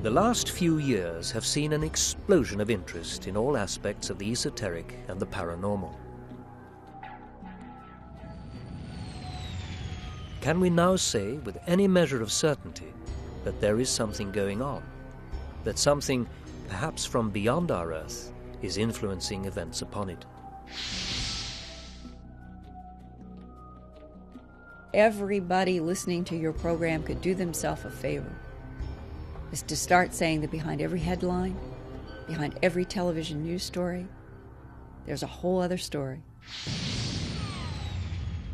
The last few years have seen an explosion of interest in all aspects of the esoteric and the paranormal. Can we now say with any measure of certainty that there is something going on? That something, perhaps from beyond our Earth, is influencing events upon it? Everybody listening to your program could do themselves a favor, is to start saying that behind every headline, behind every television news story, there's a whole other story.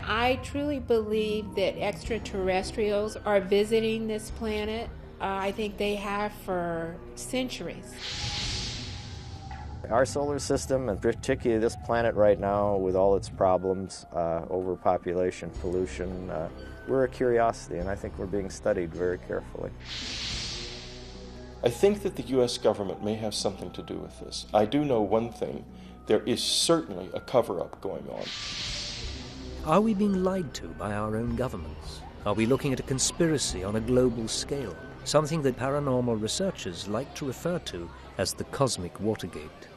I truly believe that extraterrestrials are visiting this planet. I think they have for centuries. Our solar system, and particularly this planet right now with all its problems, overpopulation, pollution, we're a curiosity, and I think we're being studied very carefully. I think that the U.S. government may have something to do with this. I do know one thing. There is certainly a cover-up going on. Are we being lied to by our own governments? Are we looking at a conspiracy on a global scale? Something that paranormal researchers like to refer to as the cosmic Watergate.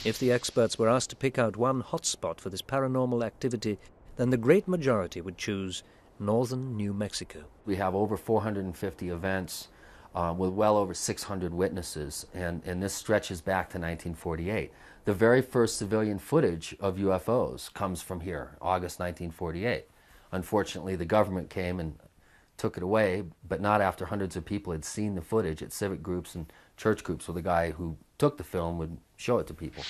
If the experts were asked to pick out one hotspot for this paranormal activity, then the great majority would choose northern New Mexico. We have over 450 events with well over 600 witnesses, and this stretches back to 1948. The very first civilian footage of UFOs comes from here, August 1948. Unfortunately, the government came and took it away, but not after hundreds of people had seen the footage at civic groups and church groups, where the guy who took the film would show it to people.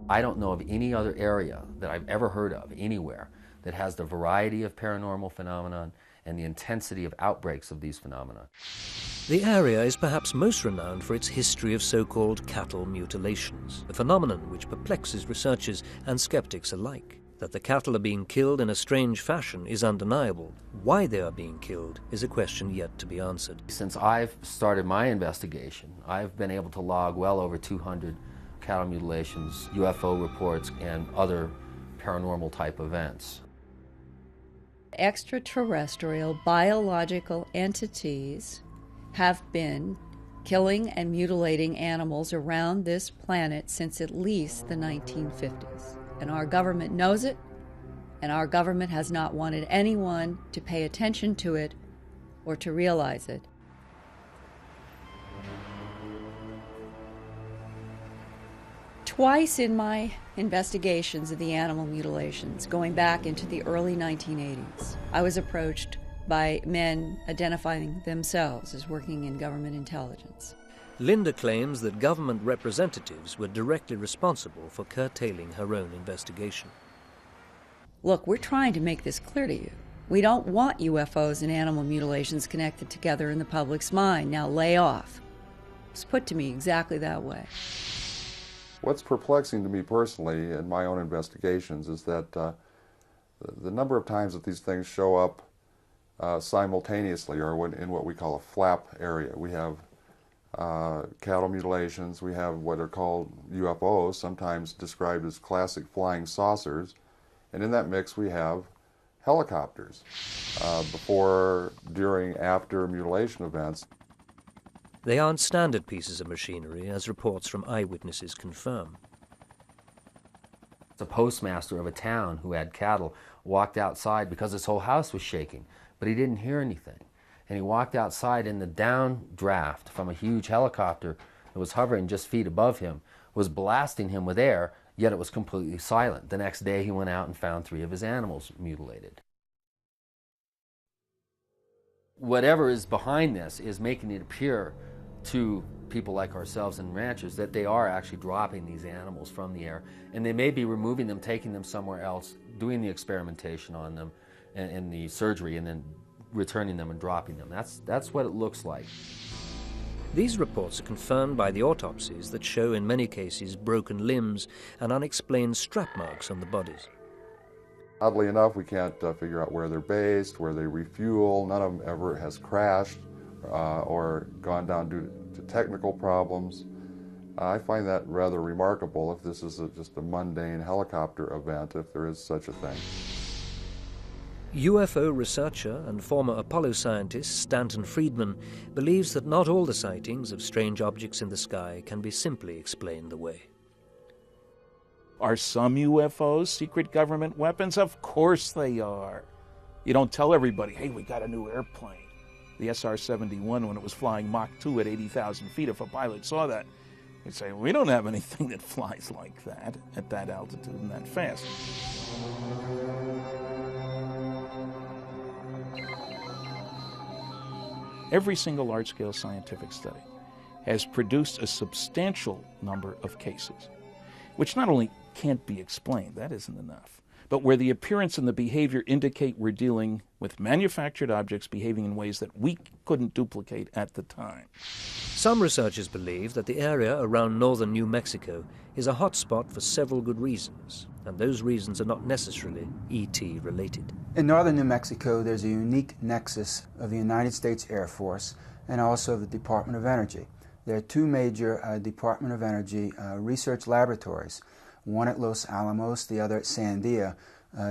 I don't know of any other area that I've ever heard of anywhere that has the variety of paranormal phenomenon and the intensity of outbreaks of these phenomena. The area is perhaps most renowned for its history of so-called cattle mutilations, a phenomenon which perplexes researchers and skeptics alike. That the cattle are being killed in a strange fashion is undeniable. Why they are being killed is a question yet to be answered. Since I've started my investigation, I've been able to log well over 200 cattle mutilations, UFO reports, and other paranormal type events. Extraterrestrial biological entities have been killing and mutilating animals around this planet since at least the 1950s. And our government knows it, and our government has not wanted anyone to pay attention to it or to realize it. Twice in my investigations of the animal mutilations, going back into the early 1980s, I was approached by men identifying themselves as working in government intelligence. Linda claims that government representatives were directly responsible for curtailing her own investigation. Look, we're trying to make this clear to you. We don't want UFOs and animal mutilations connected together in the public's mind. Now lay off. It's put to me exactly that way. What's perplexing to me personally in my own investigations is that the number of times that these things show up simultaneously, or in what we call a flap area. We have cattle mutilations, we have what are called UFOs, sometimes described as classic flying saucers, and in that mix we have helicopters before, during, after mutilation events. They aren't standard pieces of machinery, as reports from eyewitnesses confirm. The postmaster of a town who had cattle walked outside because his whole house was shaking, but he didn't hear anything. And he walked outside, and the downdraft from a huge helicopter that was hovering just feet above him was blasting him with air, yet it was completely silent. The next day he went out and found 3 of his animals mutilated. Whatever is behind this is making it appear to people like ourselves and ranchers that they are actually dropping these animals from the air, and they may be removing them, taking them somewhere else, doing the experimentation on them and the surgery, and then returning them and dropping them. That's what it looks like. These reports are confirmed by the autopsies that show in many cases broken limbs and unexplained strap marks on the bodies. Oddly enough, we can't figure out where they're based, where they refuel. None of them ever has crashed or gone down due to technical problems. I find that rather remarkable if this is just a mundane helicopter event, if there is such a thing. UFO researcher and former Apollo scientist Stanton Friedman believes that not all the sightings of strange objects in the sky can be simply explained away. Are some UFOs secret government weapons? Of course they are. You don't tell everybody, hey, we got a new airplane. The SR-71, when it was flying Mach 2 at 80,000 feet, if a pilot saw that, he'd say, we don't have anything that flies like that at that altitude and that fast. Every single large-scale scientific study has produced a substantial number of cases, which not only can't be explained, that isn't enough, but where the appearance and the behavior indicate we're dealing with manufactured objects behaving in ways that we couldn't duplicate at the time. Some researchers believe that the area around northern New Mexico is a hotspot for several good reasons, and those reasons are not necessarily ET related. In northern New Mexico, there's a unique nexus of the United States Air Force and also of the Department of Energy. There are two major Department of Energy research laboratories, one at Los Alamos, the other at Sandia,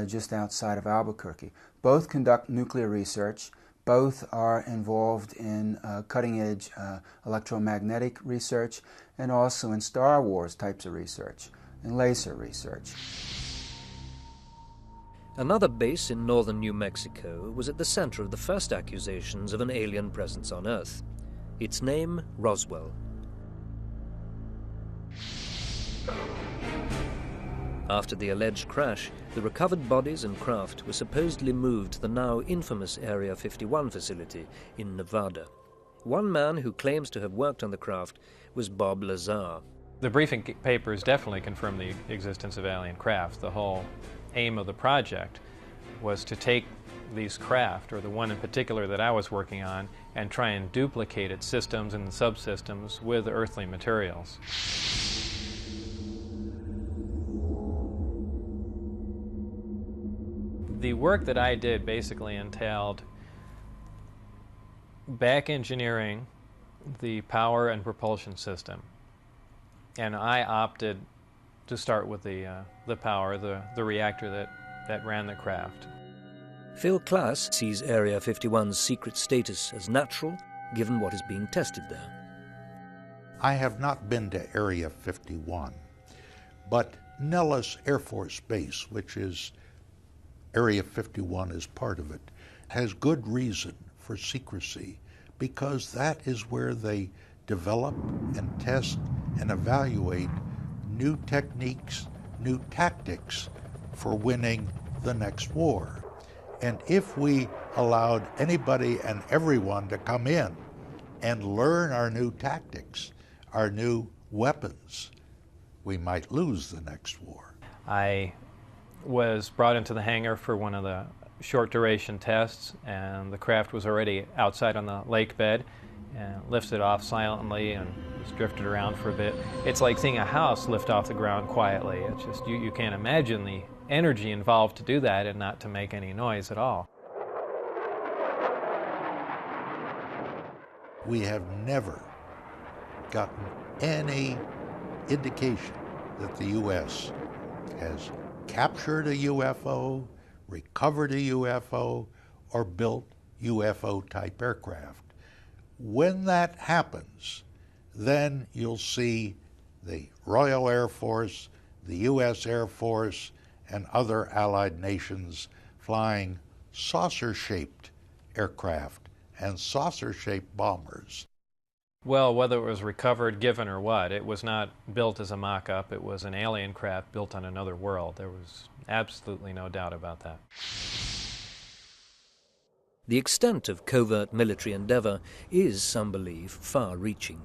just outside of Albuquerque. Both conduct nuclear research. Both are involved in cutting-edge electromagnetic research and also in Star Wars types of research and laser research. Another base in northern New Mexico was at the center of the first accusations of an alien presence on Earth. Its name, Roswell. After the alleged crash, the recovered bodies and craft were supposedly moved to the now infamous Area 51 facility in Nevada. One man who claims to have worked on the craft was Bob Lazar. The briefing papers definitely confirm the existence of alien craft. The whole aim of the project was to take these craft, or the one in particular that I was working on, and try and duplicate its systems and subsystems with earthly materials. The work that I did basically entailed back engineering the power and propulsion system. And I opted to start with the power, the reactor that ran the craft. Phil Klass sees Area 51's secret status as natural, given what is being tested there. I have not been to Area 51, but Nellis Air Force Base, which is Area 51 is part of it, has good reason for secrecy because that is where they develop and test and evaluate new techniques, new tactics for winning the next war. And if we allowed anybody and everyone to come in and learn our new tactics, our new weapons, we might lose the next war. I was brought into the hangar for one of the short duration tests, and the craft was already outside on the lake bed, and lifted off silently and just drifted around for a bit. It's like seeing a house lift off the ground quietly. It's just, you can't imagine the energy involved to do that and not to make any noise at all. We have never gotten any indication that the U.S. has captured a UFO, recovered a UFO, or built UFO-type aircraft. When that happens, then you'll see the Royal Air Force, the U.S. Air Force, and other allied nations flying saucer-shaped aircraft and saucer-shaped bombers. Well, whether it was recovered, given, or what, it was not built as a mock-up. It was an alien craft built on another world. There was absolutely no doubt about that. The extent of covert military endeavor is, some believe, far-reaching.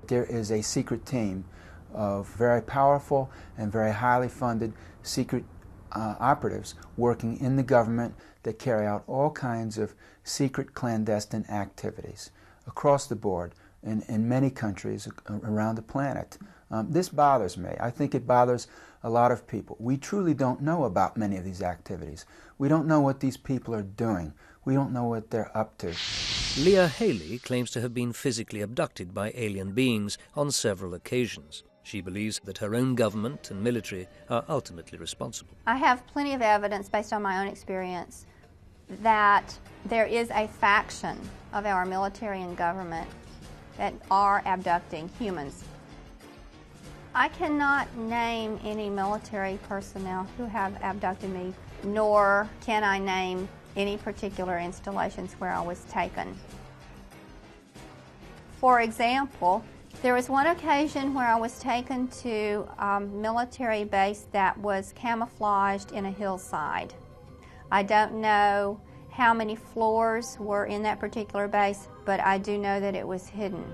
There is a secret team of very powerful and very highly funded secret operatives working in the government that carry out all kinds of secret clandestine activities across the board in many countries around the planet. This bothers me. I think it bothers a lot of people. We truly don't know about many of these activities. We don't know what these people are doing. We don't know what they're up to. Leah Haley claims to have been physically abducted by alien beings on several occasions. She believes that her own government and military are ultimately responsible. I have plenty of evidence based on my own experience that there is a faction of our military and government that are abducting humans. I cannot name any military personnel who have abducted me, nor can I name any particular installations where I was taken. For example, there was one occasion where I was taken to a military base that was camouflaged in a hillside. I don't know how many floors were in that particular base, but I do know that it was hidden.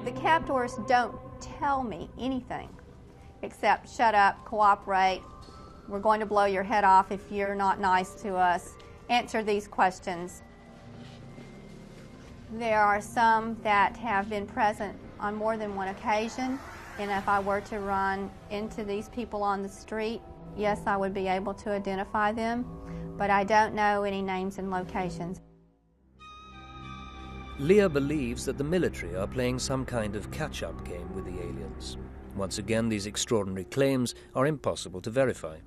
The captors don't tell me anything except shut up, cooperate, we're going to blow your head off if you're not nice to us, answer these questions. There are some that have been present on more than one occasion, and if I were to run into these people on the street, yes, I would be able to identify them, but I don't know any names and locations. Leah believes that the military are playing some kind of catch-up game with the aliens. Once again, these extraordinary claims are impossible to verify.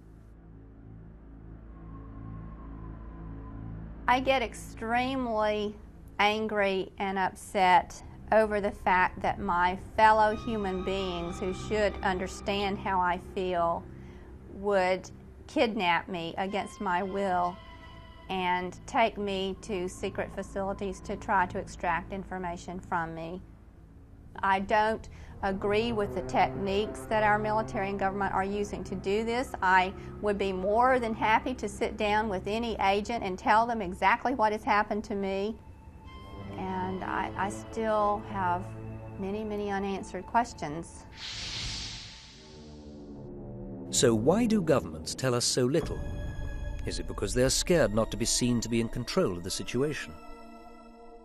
I get extremely angry and upset over the fact that my fellow human beings who should understand how I feel would kidnap me against my will and take me to secret facilities to try to extract information from me. I don't agree with the techniques that our military and government are using to do this. I would be more than happy to sit down with any agent and tell them exactly what has happened to me. And I still have many, many unanswered questions. So why do governments tell us so little? Is it because they're scared not to be seen to be in control of the situation?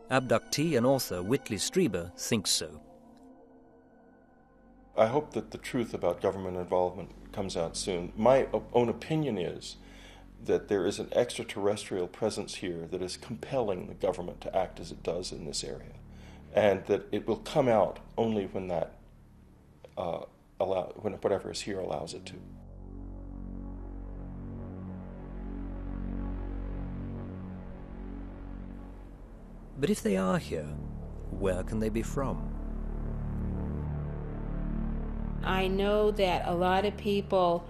Abductee and author Whitley Strieber thinks so. I hope that the truth about government involvement comes out soon. My own opinion is that there is an extraterrestrial presence here that is compelling the government to act as it does in this area, and that it will come out only when that when whatever is here allows it to. But if they are here, where can they be from? I know that a lot of people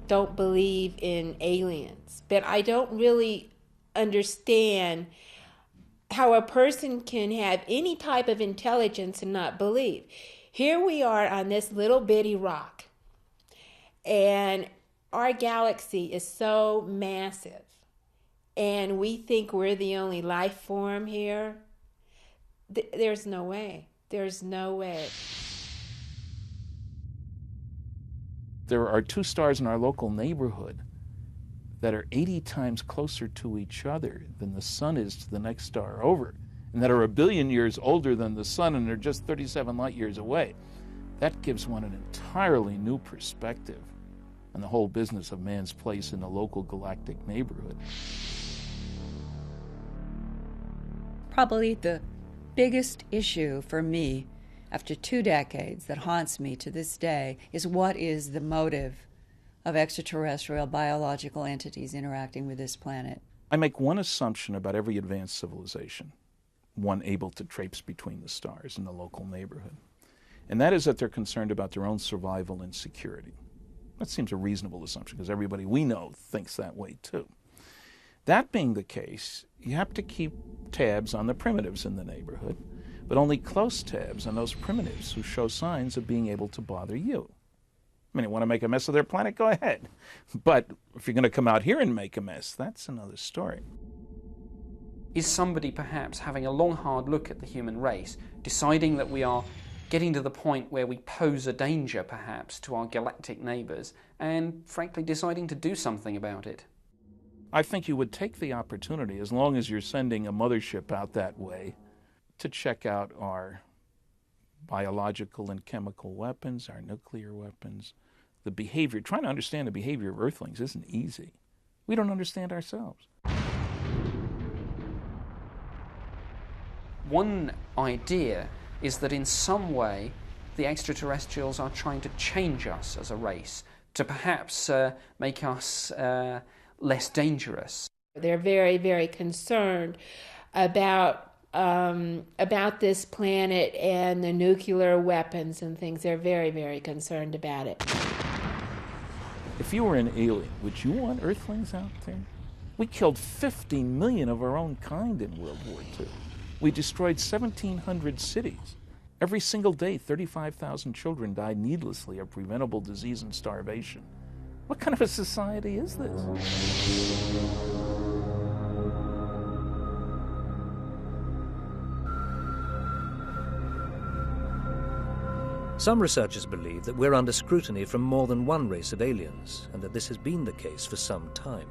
don't believe in aliens, but I don't really understand how a person can have any type of intelligence and not believe. Here we are on this little bitty rock, and our galaxy is so massive, and we think we're the only life form here. There's no way. There's no way. There are two stars in our local neighborhood that are 80 times closer to each other than the sun is to the next star over, and that are 1 billion years older than the sun, and they're just 37 light years away. That gives one an entirely new perspective on the whole business of man's place in the local galactic neighborhood. Probably the biggest issue for me after 2 decades that haunts me to this day is what is the motive of extraterrestrial biological entities interacting with this planet. I make one assumption about every advanced civilization, one able to traipse between the stars in the local neighborhood, and that is that they're concerned about their own survival and security. That seems a reasonable assumption because everybody we know thinks that way too. That being the case, you have to keep tabs on the primitives in the neighborhood, but only close tabs on those primitives who show signs of being able to bother you. I mean, you want to make a mess of their planet? Go ahead. But if you're going to come out here and make a mess, that's another story. Is somebody perhaps having a long, hard look at the human race, deciding that we are getting to the point where we pose a danger, perhaps, to our galactic neighbours, and frankly deciding to do something about it? I think you would take the opportunity, as long as you're sending a mothership out that way, to check out our biological and chemical weapons, our nuclear weapons, the behavior. Trying to understand the behavior of Earthlings isn't easy. We don't understand ourselves. One idea is that in some way the extraterrestrials are trying to change us as a race, to perhaps make us less dangerous. They're very, very concerned about this planet and the nuclear weapons and things. They're very, very concerned about it. If you were an alien, would you want Earthlings out there? We killed 50 million of our own kind in World War II. We destroyed 1,700 cities. Every single day, 35,000 children died needlessly of preventable disease and starvation. What kind of a society is this? Some researchers believe that we're under scrutiny from more than one race of aliens, and that this has been the case for some time.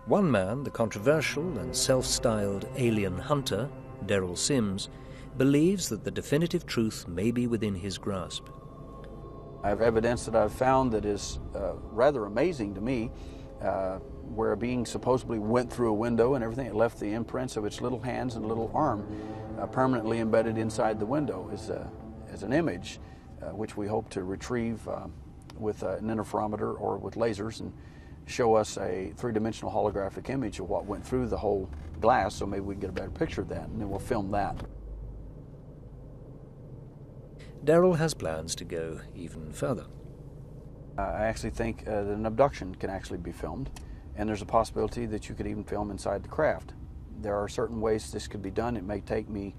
One man, the controversial and self-styled alien hunter, Daryl Sims, believes that the definitive truth may be within his grasp. I have evidence that I've found that is rather amazing to me, where a being supposedly went through a window and everything. It left the imprints of its little hands and little arm permanently embedded inside the window as an image, which we hope to retrieve with an interferometer or with lasers and show us a three-dimensional holographic image of what went through the whole glass, so maybe we can get a better picture of that, and then we'll film that. Daryl has plans to go even further. I actually think that an abduction can actually be filmed, and there's a possibility that you could even film inside the craft. There are certain ways this could be done. It may take me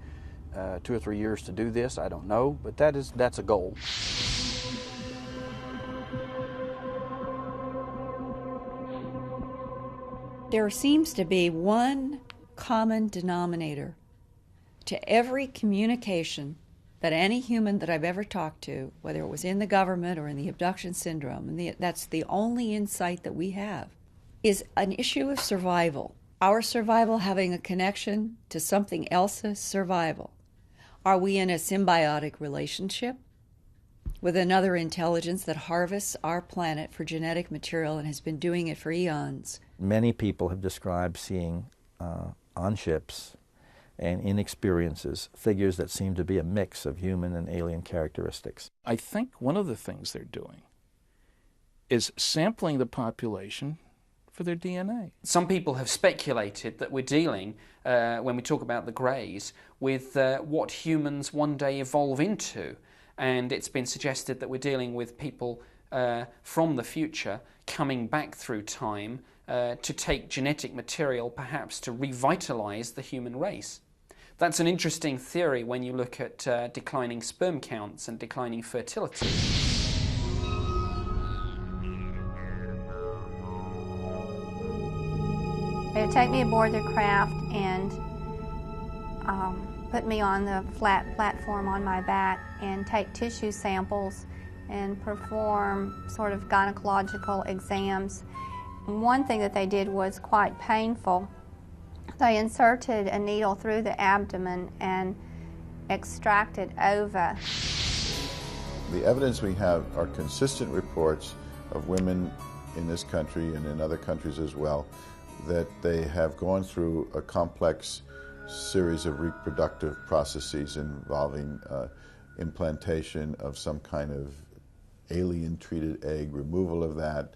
2 or 3 years to do this, I don't know, but that's a goal. There seems to be one common denominator to every communication that any human that I've ever talked to, whether it was in the government or in the abduction syndrome, and that's the only insight that we have, is an issue of survival. Our survival having a connection to something else's survival. Are we in a symbiotic relationship with another intelligence that harvests our planet for genetic material and has been doing it for eons? Many people have described seeing on ships and in experiences figures that seem to be a mix of human and alien characteristics. I think one of the things they're doing is sampling the population for their DNA. Some people have speculated that we're dealing, when we talk about the greys, with what humans one day evolve into. And it's been suggested that we're dealing with people from the future coming back through time to take genetic material, perhaps to revitalize the human race. That's an interesting theory when you look at declining sperm counts and declining fertility. They would take me aboard their craft and put me on the flat platform on my back and take tissue samples and perform sort of gynecological exams. And one thing that they did was quite painful. They inserted a needle through the abdomen and extracted ova. The evidence we have are consistent reports of women in this country and in other countries as well that they have gone through a complex series of reproductive processes involving implantation of some kind of alien-treated egg, removal of that,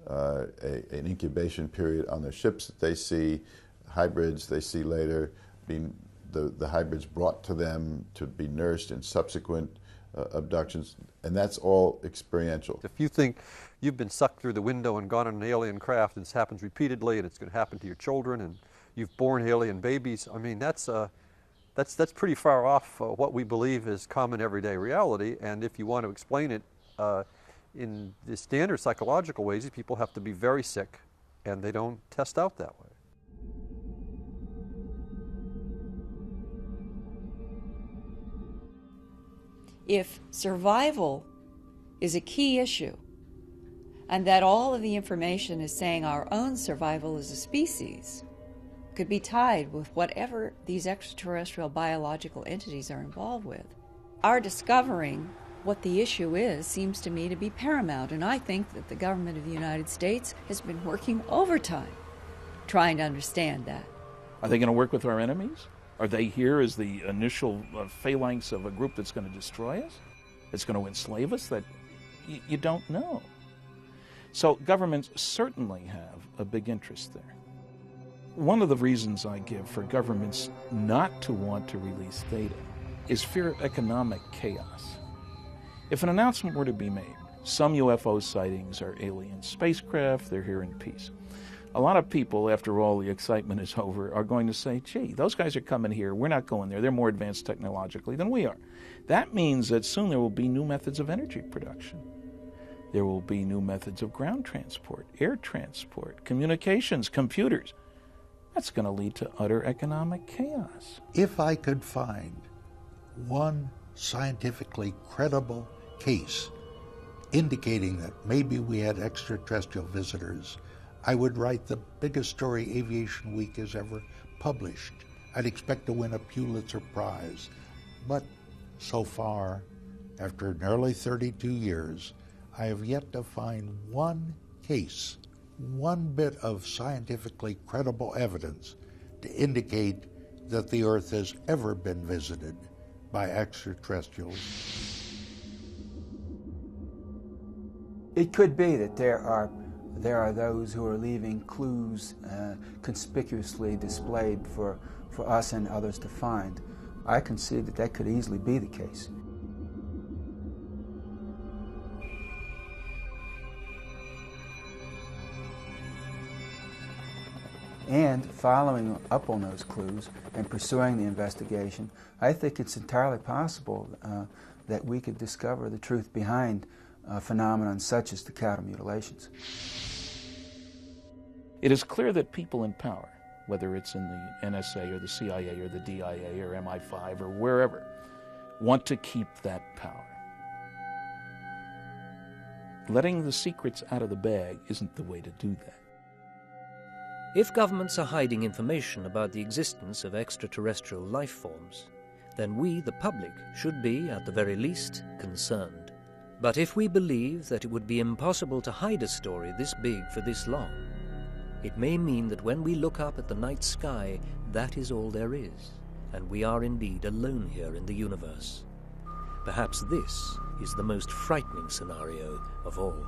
an incubation period on the ships that they see, hybrids they see later, being the hybrids brought to them to be nursed in subsequent abductions, and that's all experiential. If you think you've been sucked through the window and gone on an alien craft, and this happens repeatedly, and it's going to happen to your children, and you've born alien babies, I mean, that's pretty far off what we believe is common everyday reality. And if you want to explain it in the standard psychological ways, people have to be very sick, and they don't test out that way. If survival is a key issue, and that all of the information is saying our own survival as a species could be tied with whatever these extraterrestrial biological entities are involved with, our discovering what the issue is seems to me to be paramount. And I think that the government of the United States has been working overtime trying to understand that. Are they going to work with our enemies? Are they here as the initial phalanx of a group that's going to destroy us? That's going to enslave us? That you don't know. So governments certainly have a big interest there. One of the reasons I give for governments not to want to release data is fear of economic chaos. If an announcement were to be made, some UFO sightings are alien spacecraft, they're here in peace. A lot of people, after all the excitement is over, are going to say, gee, those guys are coming here, we're not going there, they're more advanced technologically than we are. That means that soon there will be new methods of energy production. There will be new methods of ground transport, air transport, communications, computers. That's going to lead to utter economic chaos. If I could find one scientifically credible case indicating that maybe we had extraterrestrial visitors, I would write the biggest story Aviation Week has ever published. I'd expect to win a Pulitzer Prize. But so far, after nearly 32 years, I have yet to find one case, one bit of scientifically credible evidence to indicate that the Earth has ever been visited by extraterrestrials. It could be that there are those who are leaving clues conspicuously displayed for us and others to find. I can see that that could easily be the case. And following up on those clues and pursuing the investigation, I think it's entirely possible that we could discover the truth behind phenomenon such as the cattle mutilations. It is clear that people in power, whether it's in the NSA or the CIA or the DIA or MI5 or wherever, want to keep that power. Letting the secrets out of the bag isn't the way to do that. If governments are hiding information about the existence of extraterrestrial life forms, then we, the public, should be, at the very least, concerned. But if we believe that it would be impossible to hide a story this big for this long, it may mean that when we look up at the night sky, that is all there is, and we are indeed alone here in the universe. Perhaps this is the most frightening scenario of all.